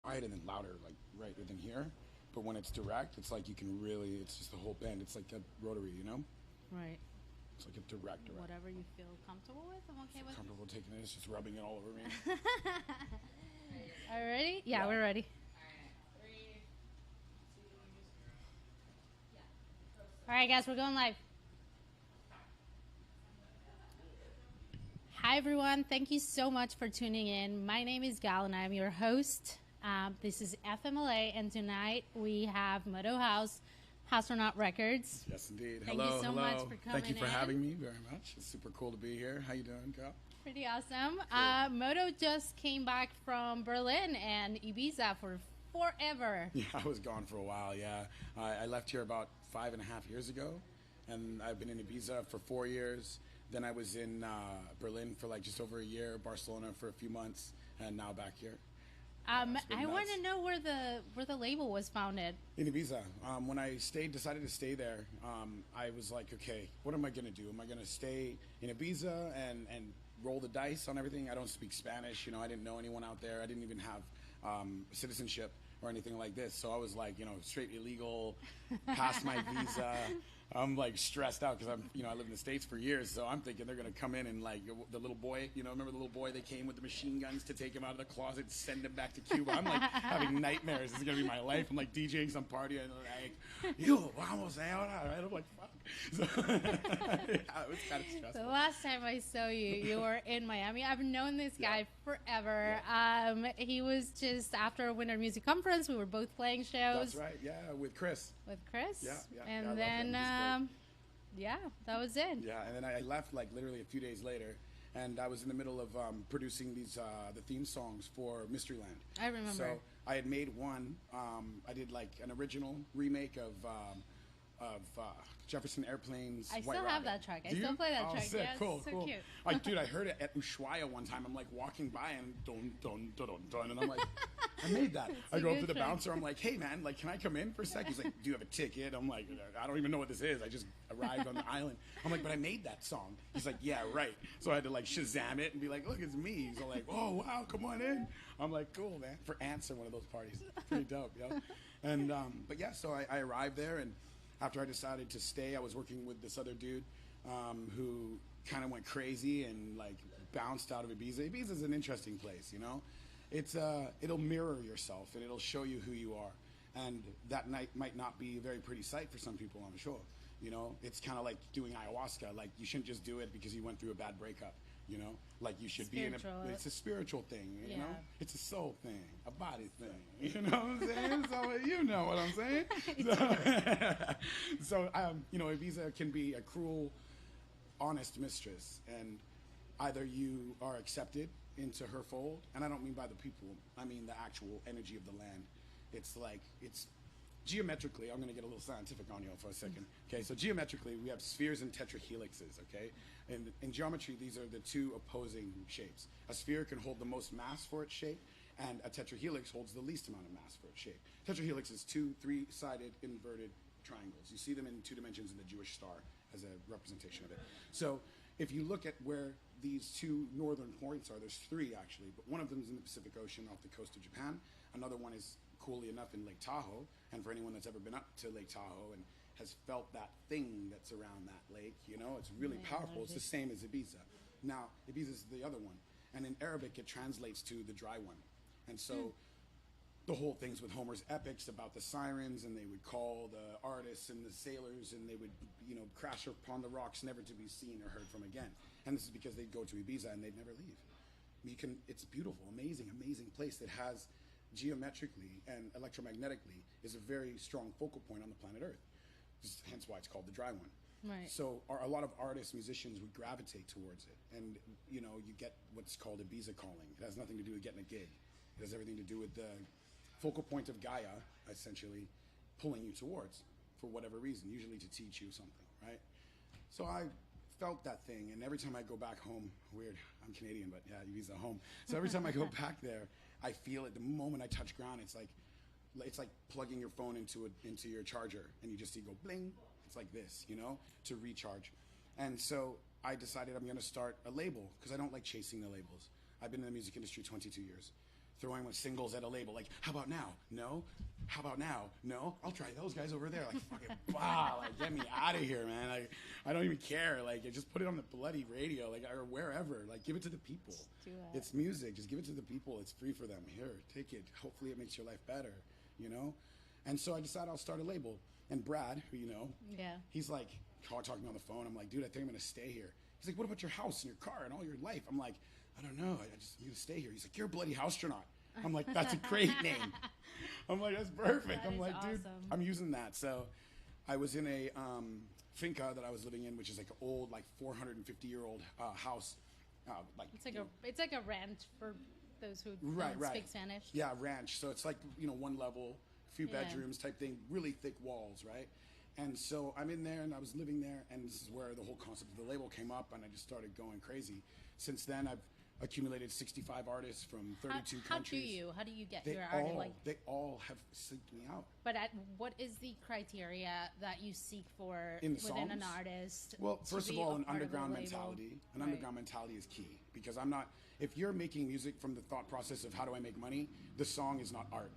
quiet and then louder, like right within here. But when it's direct, it's like you can really, it's just the whole band. It's like a rotary, you know? Right. It's like a direct. Whatever you feel comfortable with, I'm okay with. Comfortable taking it, it's just rubbing it all over me. Are you ready? Yeah, we're ready. All right, guys, we're going live. Hi, everyone. Thank you so much for tuning in. My name is Gal, and I'm your host. This is FMLA, and tonight we have Motoe Haus, Haustronaut Records. Yes, indeed. Thank you so much for coming Thank you for in. having me very much. It's super cool to be here. How you doing, Gal? Pretty awesome. Cool. Motoe just came back from Berlin and Ibiza for forever. Yeah, I was gone for a while, yeah. I left here about 5.5 years ago, and I've been in Ibiza for 4 years. Then I was in Berlin for like just over a year, Barcelona for a few months, and now back here. I want to know where the label was founded. In Ibiza. When I decided to stay there, I was like, okay, what am I going to do? Am I going to stay in Ibiza and roll the dice on everything? I don't speak Spanish. You know, I didn't know anyone out there. I didn't even have citizenship or anything like this. So I was like, you know, straight illegal, past my visa. I'm like stressed out because I lived in the States for years, so I'm thinking they're gonna come in and like the little boy, remember the little boy? They came with the machine guns to take him out of the closet, send him back to Cuba. I'm like having nightmares. This is gonna be my life. I'm like DJing some party and like, yo, vamos ahora, right? I'm like, fuck. So yeah, it was kind of stressful. The last time I saw you, you were in Miami. I've known this guy forever. Yeah. He was just after a Winter Music Conference. We were both playing shows. That's right. Yeah, with Chris. With Chris. Yeah. And then, that was it. Yeah, and then I left like literally a few days later, and I was in the middle of producing these the theme songs for Mysteryland. I remember. So I had made one. I did like an original remake of Jefferson Airplane's I White still have Rabbit. that track. I Do you? still play that track. Sick. Yeah, Cool, it's so cool. cute. Like, dude, I heard it at Ushuaia one time. I'm like walking by and dun dun dun dun dun, and I'm like, I made that. I go up to the bouncer. I'm like, hey man, like, can I come in for a sec? He's like, do you have a ticket? I'm like, I don't even know what this is. I just arrived on the island. I'm like, but I made that song. He's like, yeah, right. So I had to like Shazam it and be like, look, it's me. He's like, oh wow, come on in. I'm like, cool, man. For Ants or one of those parties, pretty dope, yo. And but yeah, so I arrived there, and after I decided to stay, I was working with this other dude who kind of went crazy and like bounced out of Ibiza. Ibiza is an interesting place, you know. It's it'll mirror yourself and it'll show you who you are. And that night might not be a very pretty sight for some people, I'm sure. You know, it's kind of like doing ayahuasca. Like you shouldn't just do it because you went through a bad breakup. You know, like you should Spiritual. be in it's a spiritual thing, you Yeah. know? It's a soul thing, a body thing, you know what I'm saying? So you know what I'm saying? So Ibiza can be a cruel, honest mistress, and either you are accepted into her fold, and I don't mean by the people, I mean the actual energy of the land. It's geometrically, I'm going to get a little scientific on you for a second. Okay, so geometrically, we have spheres and tetrahelixes, okay? And in geometry, these are the two opposing shapes. A sphere can hold the most mass for its shape, and a tetrahelix holds the least amount of mass for its shape. Tetrahelix is two three-sided inverted triangles. You see them in 2 dimensions in the Jewish star as a representation of it. So if you look at where these two northern points are, there's 3 actually, but one of them is in the Pacific Ocean off the coast of Japan. Another one is, coolly enough, in Lake Tahoe. And for anyone that's ever been up to Lake Tahoe and has felt that thing that's around that lake, you know, it's really powerful. It's the same as Ibiza. Now, Ibiza is the other one. And in Arabic, it translates to the dry one. And so the whole thing's with Homer's epics about the sirens, and they would call the artists and the sailors, and they would, crash upon the rocks, never to be seen or heard from again. And this is because they'd go to Ibiza and they'd never leave. It's beautiful, amazing place that has geometrically and electromagnetically is a very strong focal point on the planet Earth. Hence why it's called the dry one. Right. So a lot of artists, musicians would gravitate towards it. And, you get what's called Ibiza calling. It has nothing to do with getting a gig. It has everything to do with the focal point of Gaia, essentially, pulling you towards for whatever reason, usually to teach you something, right? So I felt that thing, and every time I go back home, weird, I'm Canadian, but yeah, Ibiza home. So every time I go back there, I feel it. The moment I touch ground, it's like plugging your phone into your charger, and you just see go bling. It's like this, to recharge. And so I decided I'm going to start a label because I don't like chasing the labels. I've been in the music industry 22 years. throwing with singles at a label. Like, how about now? No. How about now? No. I'll try those guys over there. Like, fucking, like, get me out of here, man. Like, I don't even care. Like, just put it on the bloody radio, like, or wherever. Like, give it to the people. Just do it. It's music. Just give it to the people. It's free for them. Here, take it. Hopefully, it makes your life better. You know. And so I decided I'll start a label. And Brad, who you know, he's like, talking on the phone. I'm like, dude, I think I'm gonna stay here. He's like, what about your house and your car and all your life? I'm like, I don't know. I just need to stay here. He's like, you're a bloody Haustronaut. I'm like, that's a great name. I'm like, that's perfect. I'm like, dude, I'm using that. So I was in a finca that I was living in, which is like an old, like 450-year-old house. It's like a ranch for those who don't speak Spanish. Yeah, ranch. So it's like, one level, few bedrooms type thing, really thick walls, right? And so I'm in there and I was living there, and this is where the whole concept of the label came up, and I just started going crazy. Since then, I've accumulated 65 artists from 32 countries. How do you get your artist? They all have seeked me out. But what is the criteria that you seek for within an artist? Well, first of all, an underground mentality. An underground mentality is key, because if you're making music from the thought process of how do I make money, the song is not art.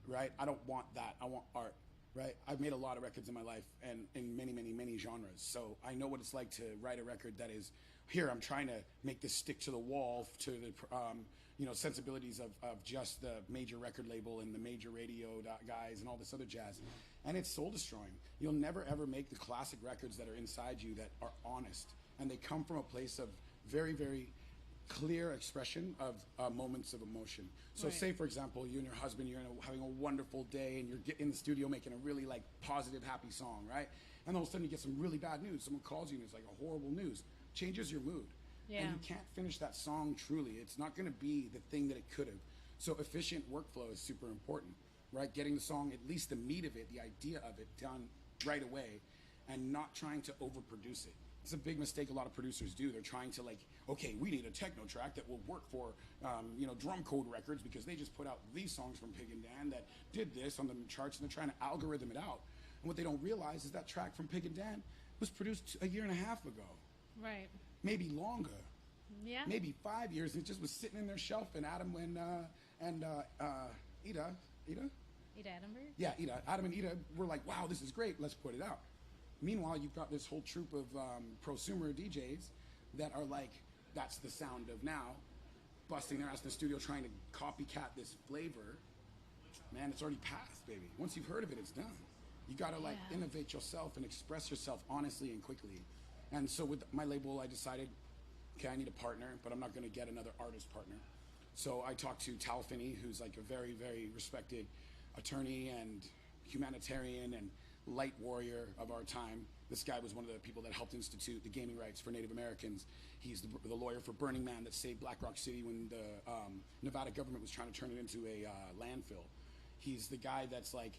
Right? I don't want that. I want art. Right? I've made a lot of records in my life, and in many, many, many genres. So I know what it's like to write a record that is, here, I'm trying to make this stick to the wall to the, sensibilities of just the major record label and the major radio guys and all this other jazz. And it's soul destroying. You'll never, ever make the classic records that are inside you that are honest. And they come from a place of very, very clear expression of moments of emotion. So say, for example, you and your husband, you're having a wonderful day and you're in the studio making a really like positive, happy song, right? And all of a sudden you get some really bad news. Someone calls you and it's like a horrible news. Changes your mood. And you can't finish that song truly. It's not going to be the thing that it could have. So efficient workflow is super important, right? Getting the song, at least the meat of it, the idea of it, done right away, and not trying to overproduce it. It's a big mistake a lot of producers do. They're trying to okay, we need a techno track that will work for, Drum Code Records, because they just put out these songs from Pig and Dan that did this on the charts, and they're trying to algorithm it out. And what they don't realize is that track from Pig and Dan was produced a year and a half ago. Right. Maybe longer. Yeah. Maybe 5 years. It just was sitting in their shelf, and Adam and Ida? Ida Adamberg? Yeah, Adam and Ida were like, wow, this is great. Let's put it out. Meanwhile, you've got this whole troupe of prosumer DJs that are like, that's the sound of now, busting their ass in the studio trying to copycat this flavor. Man, it's already passed, baby. Once you've heard of it, it's done. You gotta innovate yourself and express yourself honestly and quickly. And so with my label, I decided, okay, I need a partner, but I'm not gonna get another artist partner. So I talked to Tal Finney, who's like a very, very respected attorney and humanitarian and light warrior of our time. This guy was one of the people that helped institute the gaming rights for Native Americans. He's the lawyer for Burning Man that saved Black Rock City when the Nevada government was trying to turn it into a landfill. He's the guy that's like,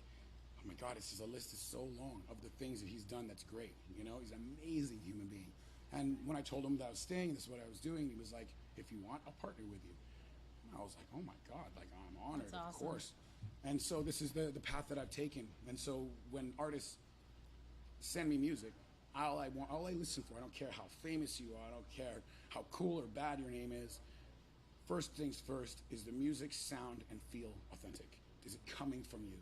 oh my God, the list is so long of the things that he's done that's great. He's an amazing human being. And when I told him that I was staying, this is what I was doing, he was like, if you want, I'll partner with you. And I was like, oh my God, I'm honored, awesome. Of course. And so this is the path that I've taken. And so when artists send me music, all I listen for, I don't care how famous you are, I don't care how cool or bad your name is. First things first, is the music sound and feel authentic? Is it coming from you?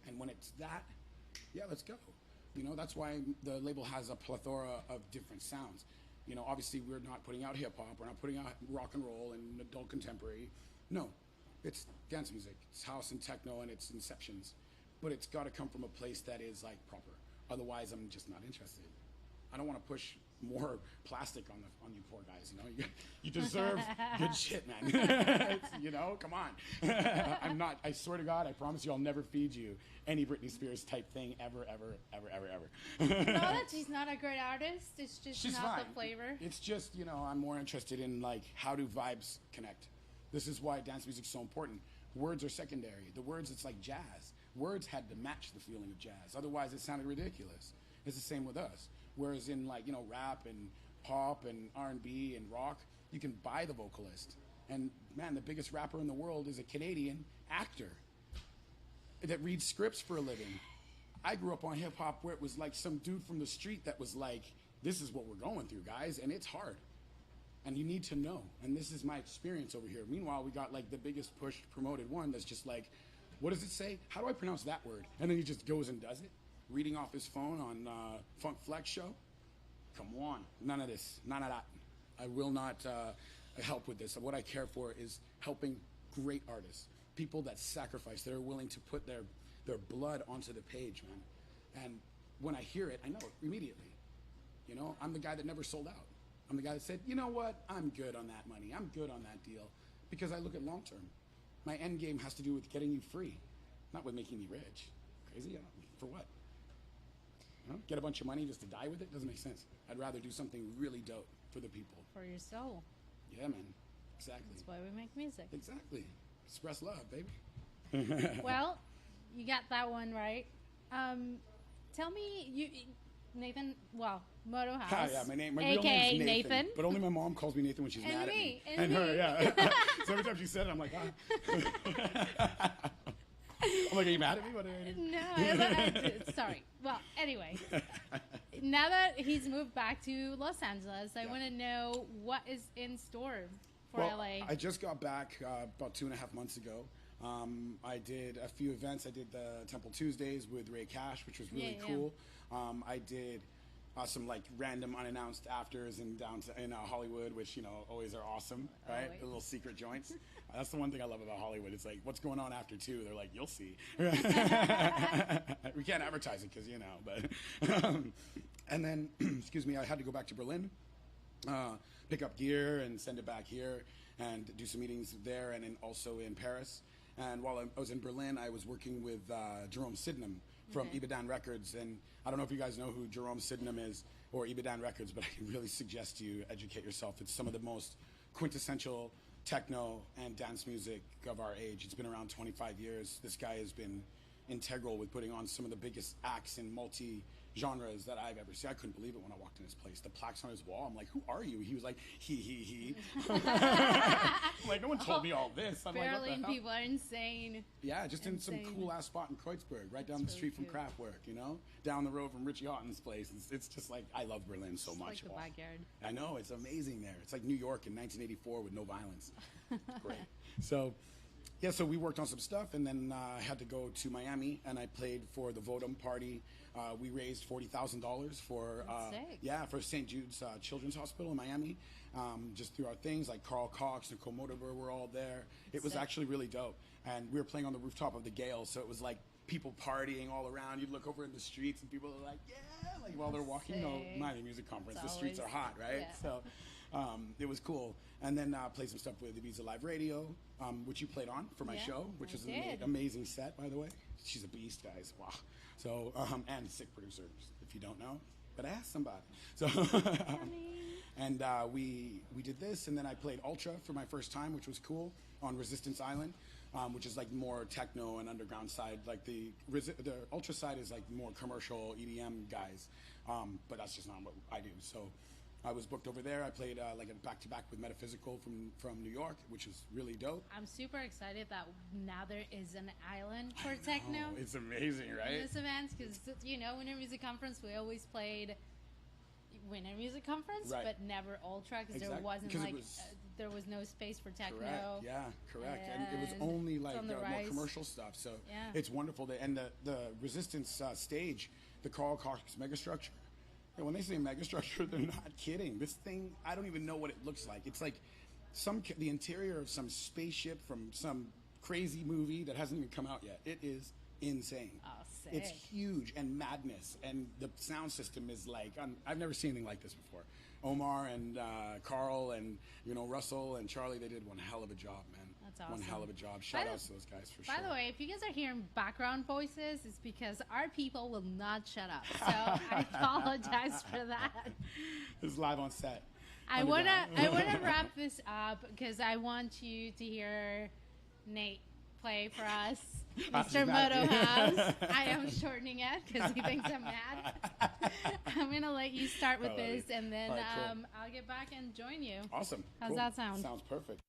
And when it's that, yeah, let's go. That's why the label has a plethora of different sounds. Obviously we're not putting out hip hop, we're not putting out rock and roll and adult contemporary. No, it's dance music, it's house and techno and it's inceptions. But it's got to come from a place that is like proper. Otherwise, I'm just not interested. I don't want to push more plastic on you poor guys. You deserve good shit, man. Come on. I'm not. I swear to God, I promise you, I'll never feed you any Britney Spears type thing ever. No, that she's not a great artist. It's just she's not fine. the flavor. It's just I'm more interested in like how do vibes connect. This is why dance music's so important. Words are secondary. The words, it's like jazz. Words had to match the feeling of jazz. Otherwise, it sounded ridiculous. It's the same with us. Whereas in rap and pop and R&B and rock, you can buy the vocalist. And man, the biggest rapper in the world is a Canadian actor that reads scripts for a living. I grew up on hip hop where it was like some dude from the street that was like, this is what we're going through, guys, and it's hard. And you need to know. And this is my experience over here. Meanwhile, we got like the biggest push promoted one that's just like, what does it say? How do I pronounce that word? And then he just goes and does it, reading off his phone on Funk Flex show. Come on, none of this, none of that. I will not help with this. What I care for is helping great artists, people that sacrifice, that are willing to put their blood onto the page, man. And when I hear it, I know it immediately. You know, I'm the guy that never sold out. I'm the guy that said, you know what, I'm good on that money. I'm good on that deal. Because I look at long term. My end game has to do with getting you free, not with making me rich. Crazy? For what? You know, get a bunch of money just to die with it? Doesn't make sense. I'd rather do something really dope for the people. For your soul. Yeah, man. Exactly. That's why we make music. Exactly. Express love, baby. Well, you got that one right. Tell me, Nathan, Motoe Haus. Yeah, my real name is Nathan. But only my mom calls me Nathan when she's mad at me. And her, yeah. So every time she said it, I'm like, ah. I'm like, are you mad at me? What No, sorry. Well, anyway, now that he's moved back to Los Angeles, I want to know what is in store for LA. I just got back about 2.5 months ago. I did a few events. I did the Temple Tuesdays with Ray Cash, which was really cool. I did some like random unannounced afters in Hollywood, which always are awesome, right? The little secret joints. That's the one thing I love about Hollywood. It's like, what's going on after 2? They're like, you'll see. We can't advertise it because but and then excuse me, I had to go back to Berlin, pick up gear and send it back here, and do some meetings there, and then also in Paris. And while I was in Berlin, I was working with Jerome Sydenham from Ibadan Records. And I don't know if you guys know who Jerome Sydenham is or Ibadan Records, but I can really suggest you educate yourself. It's some of the most quintessential techno and dance music of our age. It's been around 25 years. This guy has been integral with putting on some of the biggest acts in multi-genres that I've ever seen. I couldn't believe it when I walked in his place. The plaques on his wall, I'm like, who are you? He was like, he. I'm like, no one told me all this. I'm Berlin like, what the hell? People are insane. Yeah, just in some cool-ass spot in Kreuzberg, right down the street from Kraftwerk, down the road from Richie Houghton's place. It's just like, I love Berlin so much. Like the backyard. I know, it's amazing there. It's like New York in 1984 with no violence. It's great. So we worked on some stuff, and then I had to go to Miami, and I played for the Vodum party. We raised $40,000 for for St. Jude's Children's Hospital in Miami, just through our things like Carl Cox, Nicole Moudaber were all there. It was actually really dope, and we were playing on the rooftop of the Gale, so it was like people partying all around. You'd look over in the streets, and people are like, like while they're walking. Miami Music Conference, the streets are hot, right? Yeah. So it was cool. And then played some stuff with Ibiza Live Radio, which you played on for my show, which is an amazing set, by the way. She's a beast, guys. Wow. So, and sick producer, if you don't know. But ask somebody. So, and we did this, and then I played Ultra for my first time, which was cool, on Resistance Island, which is like more techno and underground side. Like the Ultra side is like more commercial EDM guys, but that's just not what I do. So I was booked over there. I played like a back-to-back with Metaphysical from New York, which is really dope. I'm super excited that now there is an island for techno. It's amazing, right? In this event, because Winter Music Conference, we always played Winter Music Conference, but never Ultra, because there wasn't there was no space for techno. Correct. Yeah, correct. And it was only like more commercial stuff. So it's wonderful. And the Resistance stage, the Carl Cox Megastructure. When they say megastructure, they're not kidding. This thing, I don't even know what it looks like. It's like the interior of some spaceship from some crazy movie that hasn't even come out yet. It is insane. Oh, sick. It's huge and madness, and the sound system is like, I've never seen anything like this before. Omar and Carl and Russell and Charlie, they did one hell of a job, man. That's awesome. One hell of a job. Shout out to those guys for sure. By the way, if you guys are hearing background voices, it's because our people will not shut up. So I apologize for that. It's live on set. I wanna wrap this up because I want you to hear Nate play for us, Mr. Motoe Haus. I am shortening it because he thinks I'm mad. I'm gonna let you start with this, and then cool. I'll get back and join you. Awesome. How's that sound? Sounds perfect.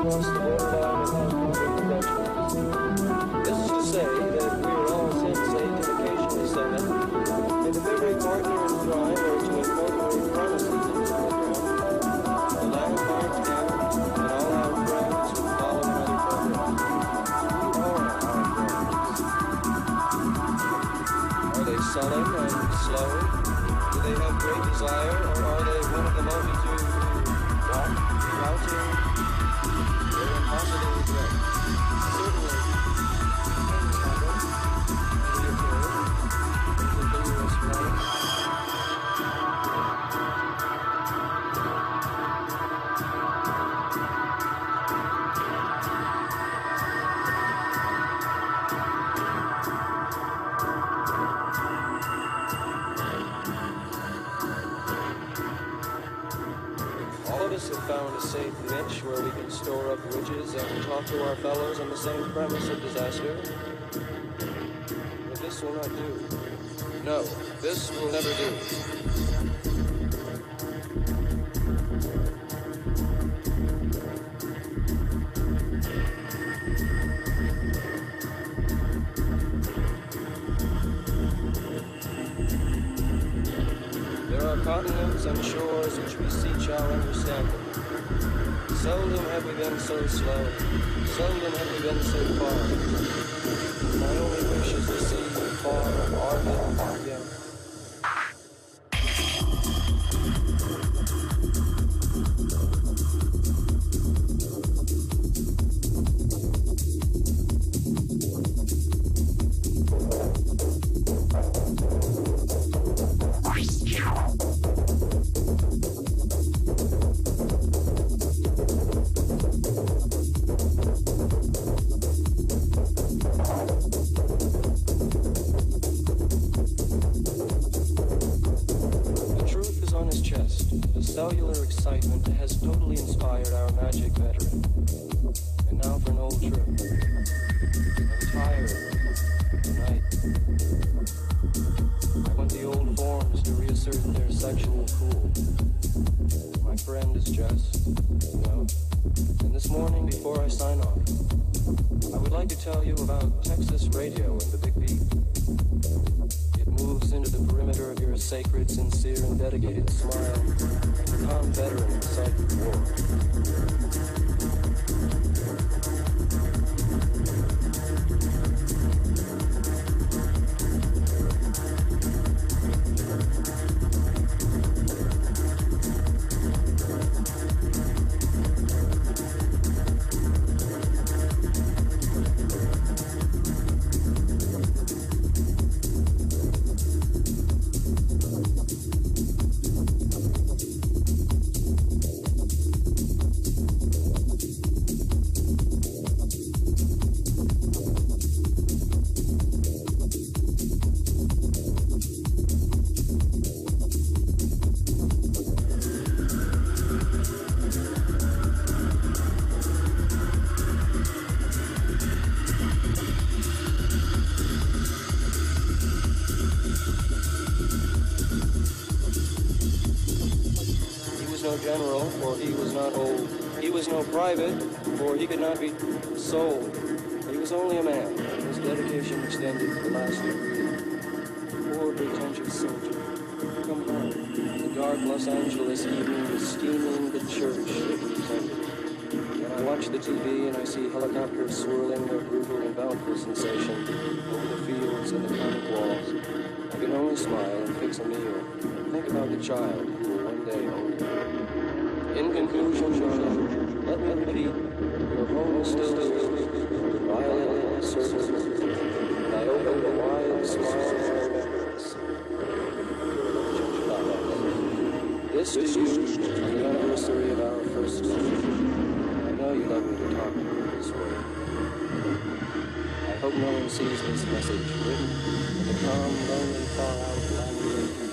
across the borderline of hospital prevention. This is to say that we are all sensate and occasionally seven, and if every partner in crime were to incorporate promises into the program, the landmark camp and all our friends who follow another program, who are our friends? Are they sullen and slow? Do they have great desire, or are they one of the multitude who walk, crouching, their impossible regret? Certainly, things happen, reoccur, in continuous flow. All of us have found a safe niche where we can store up riches and talk to our fellows on the same premise of disaster. But this will not do. No, this will never do. There are continents and shores which beseech our understanding. Seldom have we been so slow, seldom have we been so far. My only wish is to see you far and ardent again. Cellular excitement has totally inspired our magic veteran. And now for an old trick. I'm tired tonight. I want the old forms to reassert their sexual cool. My friend is Jess, you know. And this morning, before I sign off, I would like to tell you about Texas radio and the Big Beat. It moves into the perimeter of your sacred, sincere, and dedicated smile. A calm veteran in the sight of war. General, for he was not old. He was no private, for he could not be sold. He was only a man, and his dedication extended to the last degree. Poor pretentious soldier. Come home. The dark Los Angeles evening was steaming the church that he attended. And I watch the TV and I see helicopters swirling their brutal and bountiful sensation over the fields and the comic walls. I can only smile and fix a meal and think about the child who will one day own it. In conclusion, darling, let me repeat, your home is still here, violet surface, and I open the wide smile of remembrance. This to you on the anniversary of our first love. I know you love me to talk this way. I hope no one sees this message written in the calm, lonely, far-out language.